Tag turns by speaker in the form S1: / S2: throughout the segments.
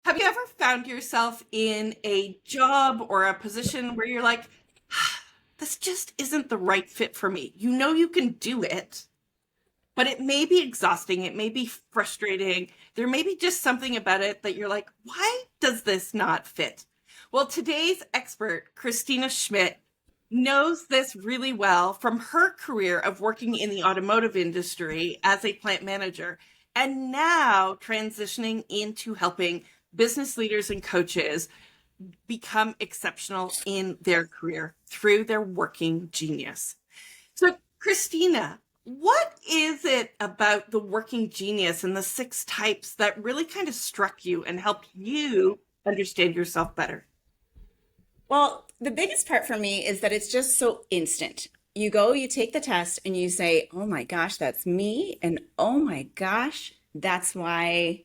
S1: Have you ever found yourself in a job or a position where you're like, this just isn't the right fit for me? You know you can do it, but it may be exhausting. It may be frustrating. There may be just something about it that you're like, why does this not fit? Well, today's expert, Kristina Schmidt, knows this really well from her career of working in the automotive industry as a plant manager and now transitioning into helping business leaders and coaches become exceptional in their career through their working genius. So, Kristina, what is it about the working genius and the six types that really kind of struck you and helped you understand yourself better?
S2: Well, the biggest part for me is that it's just so instant. You go, you take the test, and you say, oh my gosh, that's me. And oh my gosh, that's why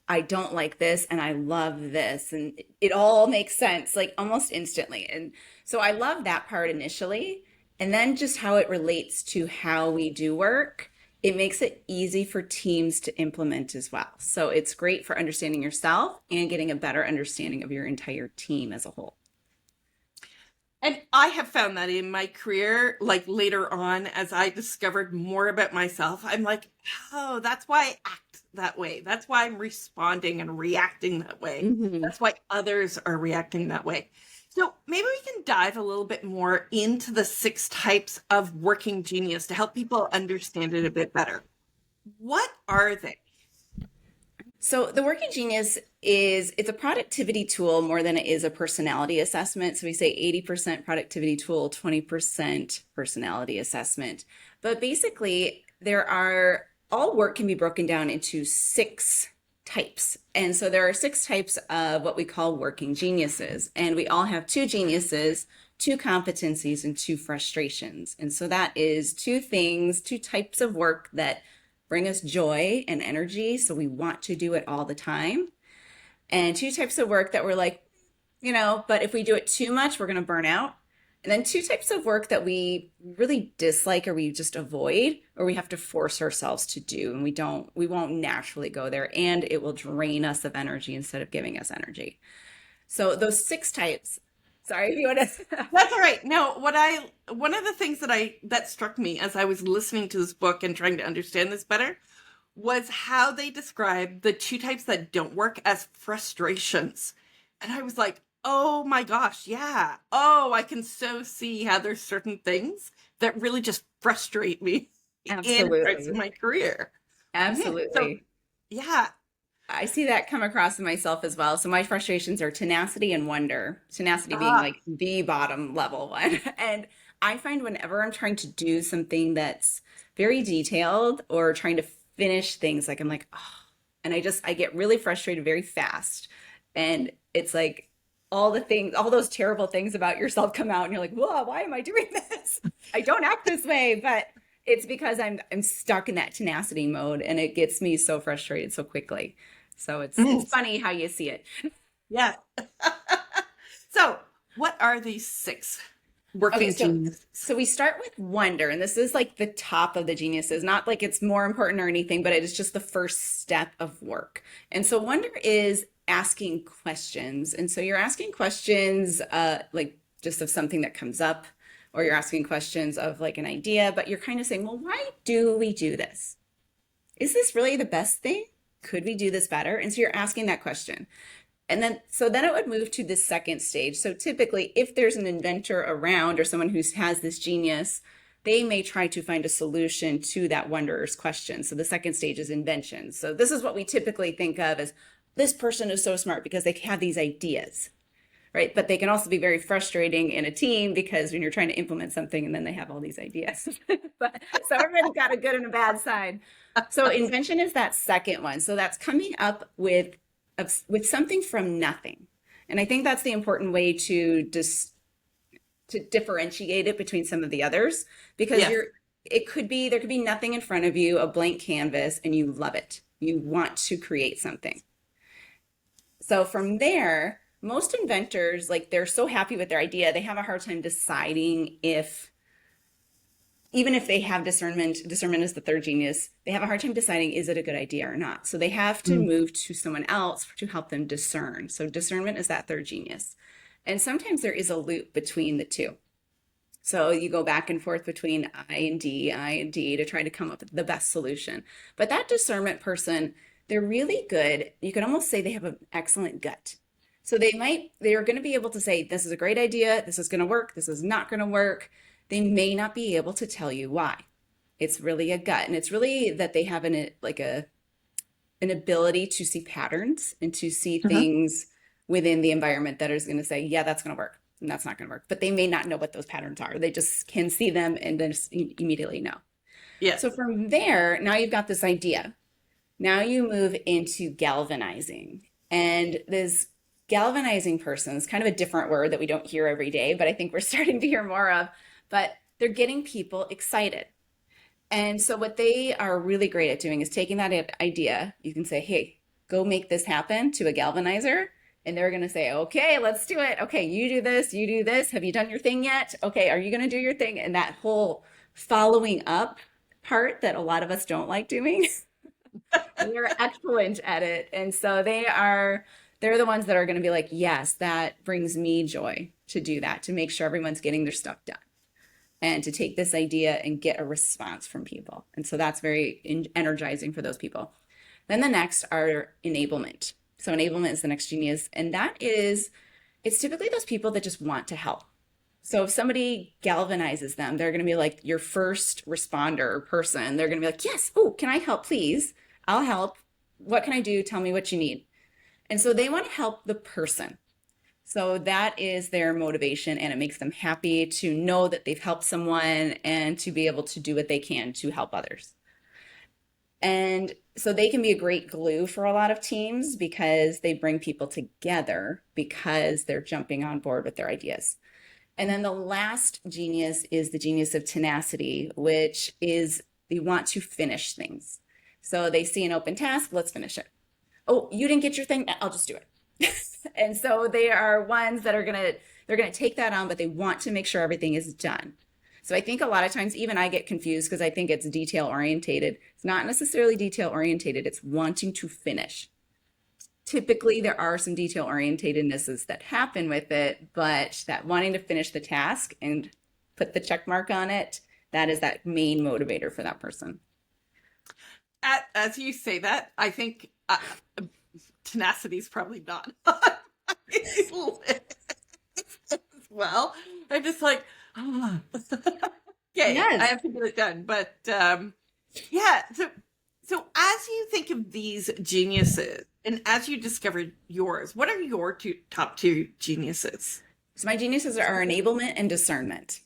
S2: I don't like this and I love this. And it all makes sense like almost instantly. And so I love that part initially. And then just how it relates to how we do work, it makes it easy for teams to implement as well. So it's great for understanding yourself and getting a better understanding of your entire team as a whole.
S1: And I have found that in my career, like later on, as I discovered more about myself, I'm like, oh, that's why I act that way. That's why I'm responding and reacting that way.
S2: Mhm.
S1: That's why others are reacting that way. So maybe we can dive a little bit more into the six types of working genius to help people understand it a bit better. What are they?
S2: So the Working Genius is it's a productivity tool more than it is a personality assessment. So we say 80% productivity tool, 20% personality assessment. But basically, there are all work can be broken down into six types. And so there are six types of what we call working geniuses. And we all have two geniuses, two competencies, and two frustrations. And so that is two things, two types of work that bring us joy and energy. So we want to do it all the time. And two types of work that we're like, but if we do it too much, we're going to burn out. And then two types of work that we really dislike or we just avoid or we have to force ourselves to do. And we won't naturally go there and it will drain us of energy instead of giving us energy. So those six types, sorry if you want to.
S1: That's all right. No, one of the things that struck me as I was listening to this book and trying to understand this better was how they describe the two types that don't work as frustrations. And I was like, oh my gosh, yeah. Oh, I can so see how there's certain things that really just frustrate me in parts of
S2: Absolutely.
S1: my career. So,
S2: Absolutely.
S1: yeah.
S2: I see that come across in myself as well. So my frustrations are tenacity and wonder. Tenacity being
S1: Ah,
S2: like the bottom level one. And I find whenever I'm trying to do something that's very detailed or trying to finish things, like I'm like, oh, and I get really frustrated very fast. And it's like all the things, all those terrible things about yourself come out and you're like, whoa, why am I doing this? I don't act this way, but it's because I'm stuck in that tenacity mode and it gets me so frustrated so quickly. So it's
S1: mm,
S2: funny how you see it.
S1: yeah. So, what are these six
S2: Okay,
S1: working
S2: so
S1: geniuses?
S2: so we start with wonder, and this is like the top of the geniuses, not like it's more important or anything, but it is just the first step of work. And so wonder is asking questions. And so you're asking questions like just of something that comes up, or you're asking questions of like an idea, but you're kind of saying, well, why do we do this? Is this really the best thing? Could we do this better? And so you're asking that question. And then, so then it would move to the second stage. So typically, if there's an inventor around or someone who has this genius, they may try to find a solution to that wanderer's question. So the second stage is invention. So this is what we typically think of as this person is so smart because they have these ideas, right? But they can also be very frustrating in a team because when you're trying to implement something and then they have all these ideas. But so everybody's got a good and a bad side. So invention is that second one. So that's coming up with something from nothing. And I think that's the important way to differentiate it between some of the others because
S1: Yes.
S2: it could be there could be nothing in front of you, a blank canvas, and you love it. You want to create something. So from there, most inventors, like they're so happy with their idea, they have a hard time deciding if even if they have discernment is the third genius, they have a hard time deciding, is it a good idea or not? So they have to
S1: Mm.
S2: move to someone else to help them discern. So discernment is that third genius. And sometimes there is a loop between the two. So you go back and forth between I and D to try to come up with the best solution. But that discernment person, they're really good. You could almost say they have an excellent gut. So they're going to be able to say, this is a great idea, this is going to work, this is not going to work. They may not be able to tell you why. It's really a gut. And it's really that they have an ability to see patterns and to see
S1: Uh-huh.
S2: things within the environment that is going to say, yeah, that's going to work and that's not going to work. But they may not know what those patterns are. They just can see them and then immediately know. So
S1: Yes.
S2: from there, now you've got this idea. Now you move into galvanizing. And this galvanizing person is kind of a different word that we don't hear every day, but I think we're starting to hear more of. But they're getting people excited. And so what they are really great at doing is taking that idea. You can say, hey, go make this happen to a galvanizer. And they're going to say, okay, let's do it. Okay, you do this, you do this. Have you done your thing yet? Okay, are you going to do your thing? And that whole following up part that a lot of us don't like doing, they're excellent at it. And so they're the ones that are going to be like, yes, that brings me joy to do that, to make sure everyone's getting their stuff done and to take this idea and get a response from people. And so that's very energizing for those people. Then the next are enablement. So enablement is the next genius. And it's typically those people that just want to help. So if somebody galvanizes them, they're going to be like your first responder person. They're going to be like, yes, oh, can I help, please? I'll help. What can I do? Tell me what you need. And so they want to help the person. So that is their motivation, and it makes them happy to know that they've helped someone and to be able to do what they can to help others. And so they can be a great glue for a lot of teams because they bring people together because they're jumping on board with their ideas. And then the last genius is the genius of tenacity, which is they want to finish things. So they see an open task, let's finish it. Oh, you didn't get your thing, I'll just do it. And so they are ones that they're gonna take that on, but they want to make sure everything is done. So I think a lot of times even I get confused because I think it's detail orientated. It's not necessarily detail orientated, it's wanting to finish. Typically there are some detail orientatednesses that happen with it, but that wanting to finish the task and put the check mark on it, that is that main motivator for that person.
S1: As you say that, I think tenacity is probably not as well. I'm just like, oh. Okay, I
S2: Yes.
S1: have to get it done. But yeah, so as you think of these geniuses, and as you discovered yours, what are your top two geniuses?
S2: So my geniuses are enablement and discernment.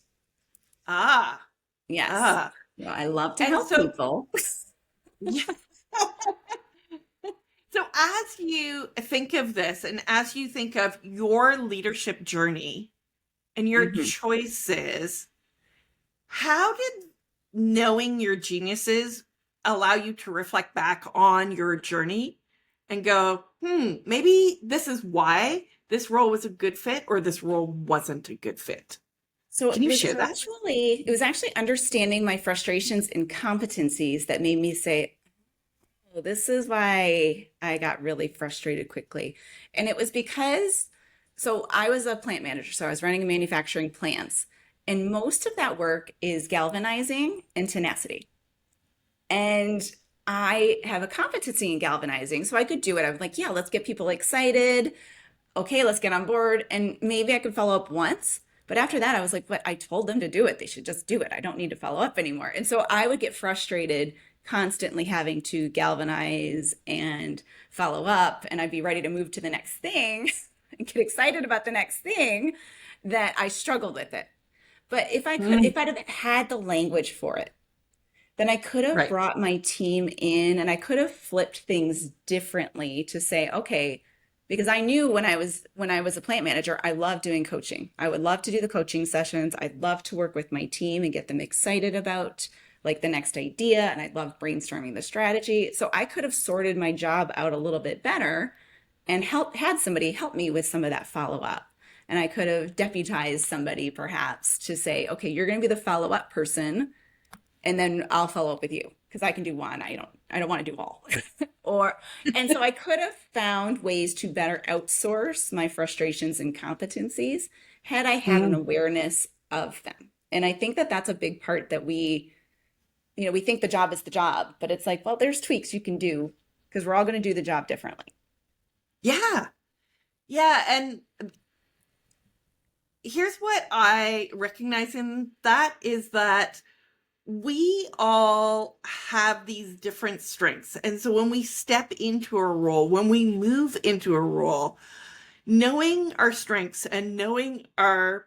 S1: Ah,
S2: Yes.
S1: ah,
S2: Well, I love to
S1: and
S2: help
S1: so
S2: people.
S1: yeah. So as you think of this, and as you think of your leadership journey and your
S2: Mhm.
S1: choices, how did knowing your geniuses allow you to reflect back on your journey and go, maybe this is why this role was a good fit or this role wasn't a good fit?
S2: So
S1: Can you share that?
S2: it was actually understanding my frustrations and competencies that made me say, oh, this is why I got really frustrated quickly. And it was because, so I was a plant manager, so I was running manufacturing plants. And most of that work is galvanizing and tenacity. And I have a competency in galvanizing, so I could do it. I was like, yeah, let's get people excited. Okay, let's get on board. And maybe I could follow up once. But after that, I was like, what? I told them to do it. They should just do it. I don't need to follow up anymore. And so I would get frustrated constantly having to galvanize and follow up. And I'd be ready to move to the next thing and get excited about the next thing that I struggled with it. But
S1: Mm,
S2: if I'd have had the language for it, then I could have
S1: right.
S2: brought my team in and I could have flipped things differently to say, okay, because I knew when I was a plant manager, I loved doing coaching. I would love to do the coaching sessions. I'd love to work with my team and get them excited about like the next idea, and I loved brainstorming the strategy. So I could have sorted my job out a little bit better and had somebody help me with some of that follow up. And I could have deputized somebody perhaps to say, okay, you're going to be the follow up person and then I'll follow up with you because I can do one. I don't want to do all. Or and so I could have found ways to better outsource my frustrations and competencies had I had an
S1: Mm.
S2: awareness of them. And I think that that's a big part that we think the job is the job, but it's like, well, there's tweaks you can do because we're all going to do the job differently.
S1: Yeah. Yeah. And here's what I recognize in that is that we all have these different strengths. And so when we step into a role, when we move into a role, knowing our strengths and knowing our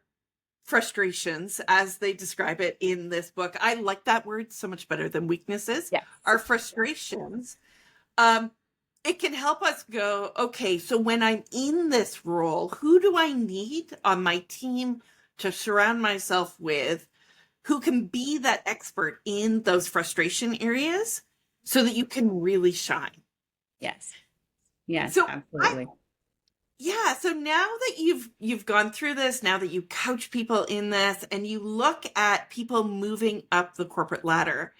S1: frustrations, as they describe it in this book, I like that word so much better than weaknesses,
S2: Yes.
S1: our frustrations, um, it can help us go, okay, so when I'm in this role, who do I need on my team to surround myself with who can be that expert in those frustration areas so that you can really shine?
S2: Yes. Yes,
S1: So I
S2: absolutely.
S1: yeah, so now that you've gone through this, now that you coach people in this and you look at people moving up the corporate ladder,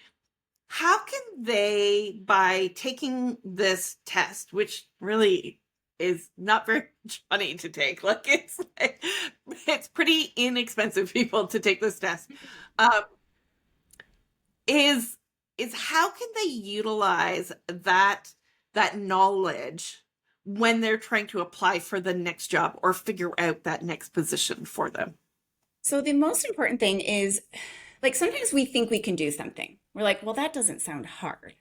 S1: how can they, by taking this test, which really is not very much money to take, like it's pretty inexpensive people to take this test, um, is how can they utilize that knowledge when they're trying to apply for the next job or figure out that next position for them?
S2: So the most important thing is like sometimes we think we can do something. We're like, well, that doesn't sound hard.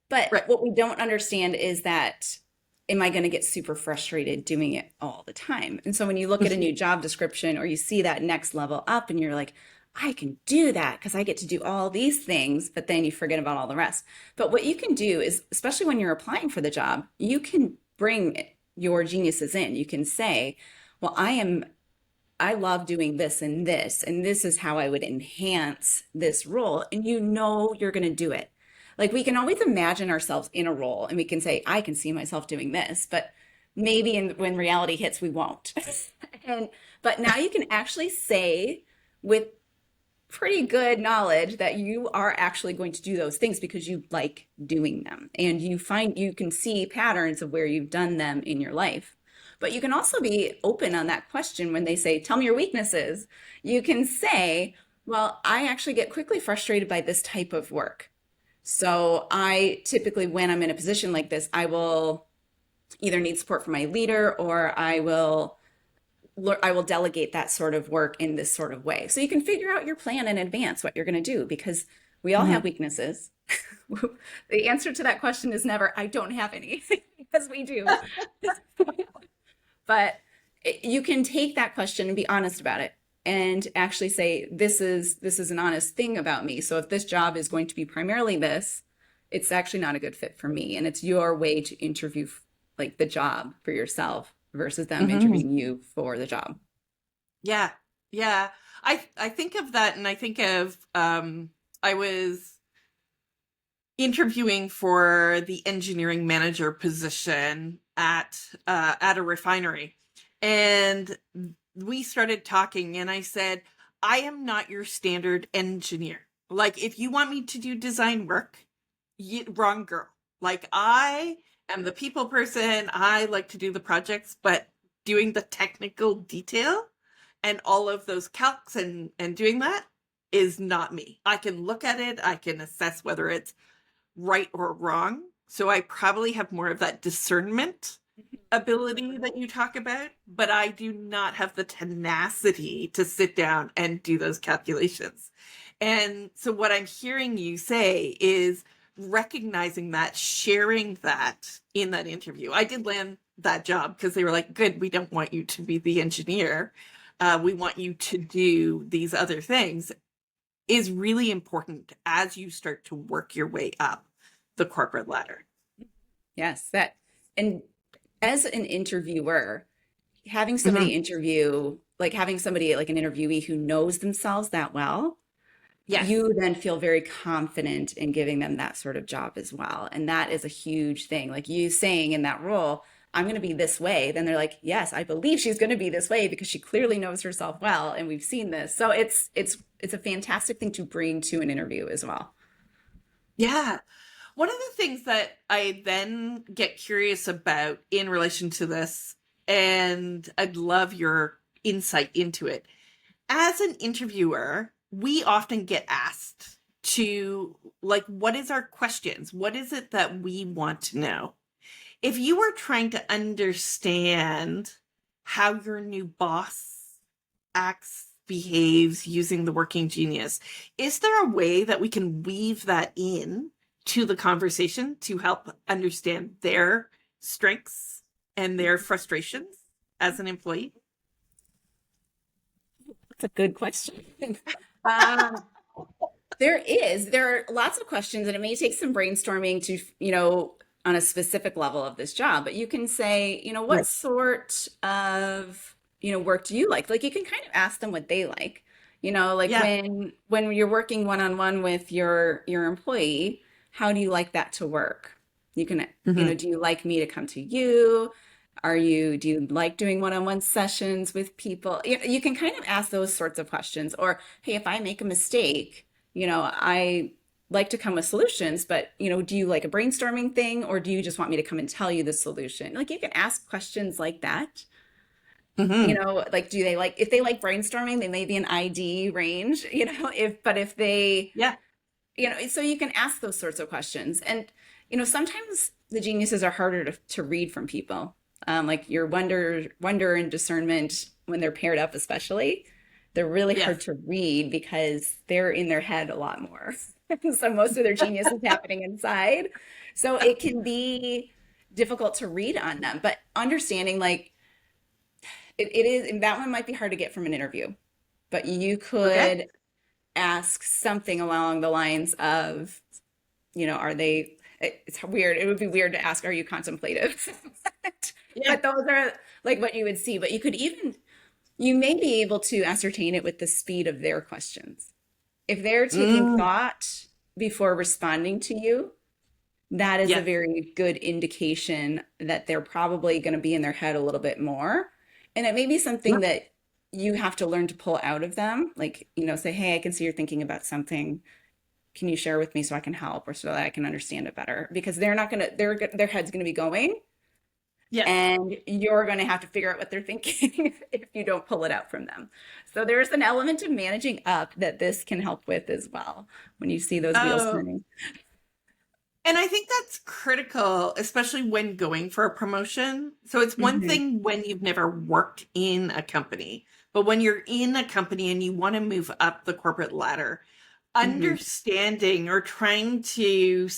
S2: But
S1: Right.
S2: what we don't understand is that am I going to get super frustrated doing it all the time? And so when you look at a new job description or you see that next level up and you're like, I can do that because I get to do all these things, but then you forget about all the rest. But what you can do is, especially when you're applying for the job, you can bring your geniuses in. You can say, well, I love doing this, and this is how I would enhance this role. And you know you're going to do it. Like we can always imagine ourselves in a role and we can say, I can see myself doing this, but maybe when reality hits, we won't. and but now you can actually say with pretty good knowledge that you are actually going to do those things because you like doing them and you can see patterns of where you've done them in your life. But you can also be open on that question when they say, tell me your weaknesses. You can say, well, I actually get quickly frustrated by this type of work. So I typically, when I'm in a position like this, I will either need support from my leader or I will delegate that sort of work in this sort of way. So you can figure out your plan in advance, what you're going to do, because we all have
S1: Mhm.
S2: weaknesses. The answer to that question is never, I don't have any, because we do. But you can take that question and be honest about it and actually say, this is an honest thing about me. So if this job is going to be primarily this, it's actually not a good fit for me. And it's your way to interview like the job for yourself versus them
S1: Mhm.
S2: interviewing you for the job.
S1: Yeah. Yeah. I think of that and I think of I was interviewing for the engineering manager position at a refinery. And we started talking and I said, I am not your standard engineer. Like if you want me to do design work, wrong girl. Like I am the people person. I like to do the projects, but doing the technical detail and all of those calcs and doing that is not me. I can look at it, I can assess whether it's right or wrong. So I probably have more of that discernment ability that you talk about, but I do not have the tenacity to sit down and do those calculations. And so what I'm hearing you say is recognizing that, sharing that in that interview. I did land that job because they were like, good, we don't want you to be the engineer. We want you to do these other things, is really important as you start to work your way up the corporate ladder.
S2: Yes, and as an interviewer, having somebody
S1: Mhm.
S2: interview, like having somebody like an interviewee who knows themselves that well,
S1: Yes.
S2: you then feel very confident in giving them that sort of job as well. And that is a huge thing. Like you saying in that role, I'm going to be this way, then they're like, yes, I believe she's going to be this way because she clearly knows herself well, and we've seen this. So it's a fantastic thing to bring to an interview as well.
S1: Yeah. One of the things that I then get curious about in relation to this, and I'd love your insight into it. As an interviewer, we often get asked to, like, what is our questions? What is it that we want to know? If you were trying to understand how your new boss acts, behaves using the working genius, is there a way that we can weave that in to the conversation to help understand their strengths and their frustrations as an employee?
S2: That's a good question. Um, there are lots of questions, and it may take some brainstorming to, on a specific level of this job, but you can say, what
S1: Right.
S2: sort of, work do you like? Like you can kind of ask them what they like. Like
S1: Yeah.
S2: when you're working one-on-one with your employee, how do you like that to work? You can,
S1: Hmm.
S2: do you like me to come to you? Do you like doing one-on-one sessions with people? You can kind of ask those sorts of questions. Or, hey, if I make a mistake, I like to come with solutions, but, do you like a brainstorming thing, or do you just want me to come and tell you the solution? Like you can ask questions like that.
S1: Hmm.
S2: Like if they like brainstorming, they may be an ID range, if they,
S1: Yeah.
S2: so you can ask those sorts of questions. And, sometimes the geniuses are harder to read from people. Like your wonder and discernment when they're paired up, especially, they're really hard
S1: Yes.
S2: to read because they're in their head a lot more. So most of their genius is happening inside. So it can be difficult to read on them, but understanding like it is, and that one might be hard to get from an interview, but you
S1: Okay.
S2: could ask something along the lines of, are they, it's weird. It would be weird to ask, are you contemplative?
S1: Yeah.
S2: But those are like what you would see. But you may be able to ascertain it with the speed of their questions. If they're taking
S1: Mm.
S2: thought before responding to you, that is a
S1: Yes.
S2: very good indication that they're probably going to be in their head a little bit more. And it may be something
S1: Yep.
S2: that you have to learn to pull out of them. Like, say, hey, I can see you're thinking about something. Can you share with me so I can help or so that I can understand it better? Because they're not going to, their head's going to be going,
S1: Yes.
S2: and you're going to have to figure out what they're thinking if you don't pull it out from them. So there's an element of managing up that this can help with as well when you see those wheels
S1: Oh,
S2: turning.
S1: and I think that's critical, especially when going for a promotion. So it's one
S2: Hmm.
S1: thing when you've never worked in a company, but when you're in a company and you want to move up the corporate ladder,
S2: Hmm.
S1: understanding or trying to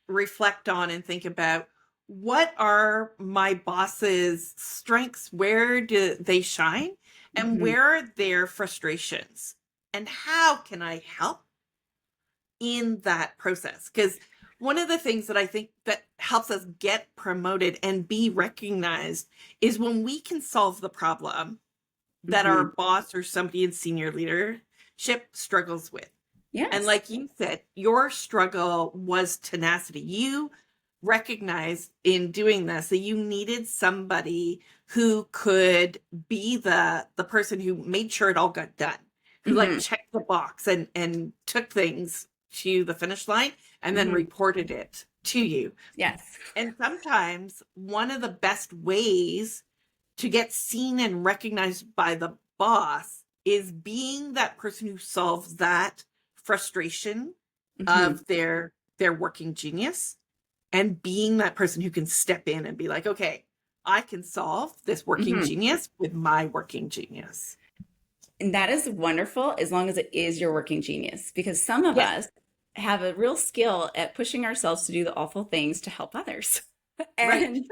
S1: reflect on and think about what are my boss's strengths? Where do they shine? And
S2: Hmm.
S1: where are their frustrations? And how can I help in that process? Because one of the things that I think that helps us get promoted and be recognized is when we can solve the problem that our
S2: Hmm.
S1: boss or somebody in senior leadership struggles with. And
S2: Yes.
S1: like you said, your struggle was tenacity. You recognized in doing this that you needed somebody who could be the person who made sure it all got done, who like
S2: Hmm.
S1: checked the box and took things to the finish line and then
S2: Hmm.
S1: reported it to you.
S2: Yes.
S1: And sometimes one of the best ways to get seen and recognized by the boss is being that person who solves that frustration
S2: Hmm.
S1: of their working genius, and being that person who can step in and be like, okay, I can solve this working
S2: Hmm.
S1: genius with my working genius.
S2: And that is wonderful as long as it is your working genius, because some of
S1: Yes.
S2: us have a real skill at pushing ourselves to do the awful things to help others.
S1: Right.
S2: And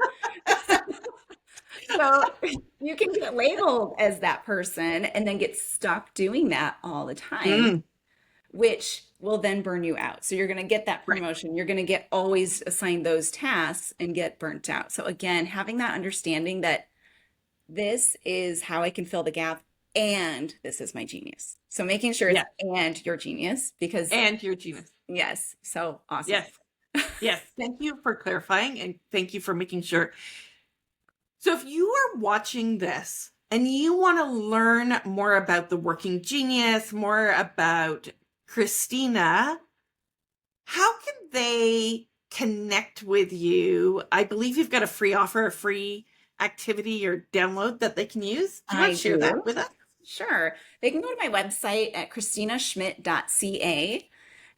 S2: so you can get labeled as that person and then get stuck doing that all the time,
S1: Mm,
S2: which will then burn you out. So you're going to get that
S1: right.
S2: promotion. You're going to get always assigned those tasks and get burnt out. So again, having that understanding that this is how I can fill the gap and this is my genius. So making sure it's
S1: Yes.
S2: and your genius because
S1: And your genius.
S2: yes, so awesome.
S1: Yes. Yes. Thank you for clarifying, and thank you for making sure. So if you are watching this and you want to learn more about the Working Genius, more about Kristina, how can they connect with you? I believe you've got a free offer, a free activity or download that they can use. Do you want
S2: I
S1: to share that
S2: do.
S1: with us?
S2: Sure. They can go to my website at KristinaSchmidt.ca.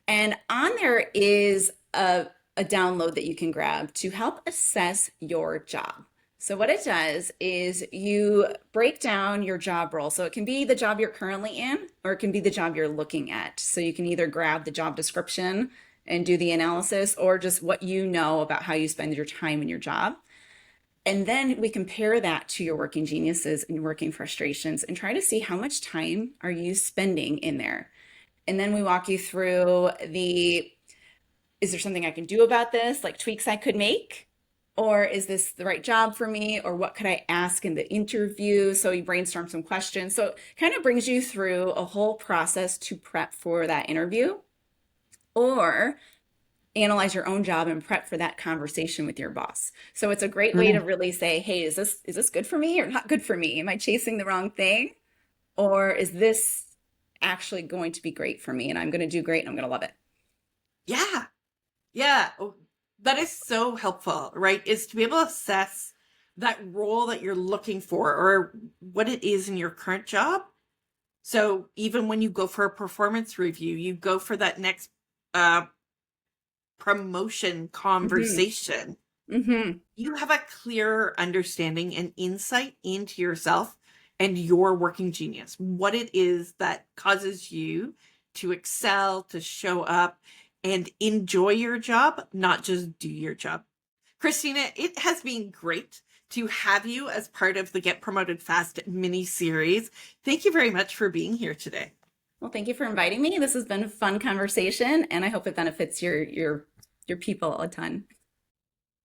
S2: And on there is a download that you can grab to help assess your job. So what it does is you break down your job role. So it can be the job you're currently in, or it can be the job you're looking at. So you can either grab the job description and do the analysis, or just what you know about how you spend your time in your job. And then we compare that to your working geniuses and working frustrations and try to see how much time are you spending in there. And then we walk you through is there something I can do about this, like tweaks I could make? Or is this the right job for me? Or what could I ask in the interview? So you brainstorm some questions. So it kind of brings you through a whole process to prep for that interview, or analyze your own job and prep for that conversation with your boss. So it's a great way to
S1: Mm.
S2: really say, hey, is this good for me or not good for me? Am I chasing the wrong thing? Or is this actually going to be great for me and I'm going to do great and I'm going to love it?
S1: Yeah. Yeah. Oh, that is so helpful, right? Is to be able to assess that role that you're looking for or what it is in your current job. So even when you go for a performance review, you go for that next uh, promotion
S2: Mm-hmm.
S1: conversation,
S2: Mm-hmm.
S1: you have a clearer understanding and insight into yourself and your working genius, what it is that causes you to excel, to show up, and enjoy your job, not just do your job. Kristina, it has been great to have you as part of the Get Promoted Fast mini series. Thank you very much for being here today.
S2: Well, thank you for inviting me. This has been a fun conversation and I hope it benefits your people a ton.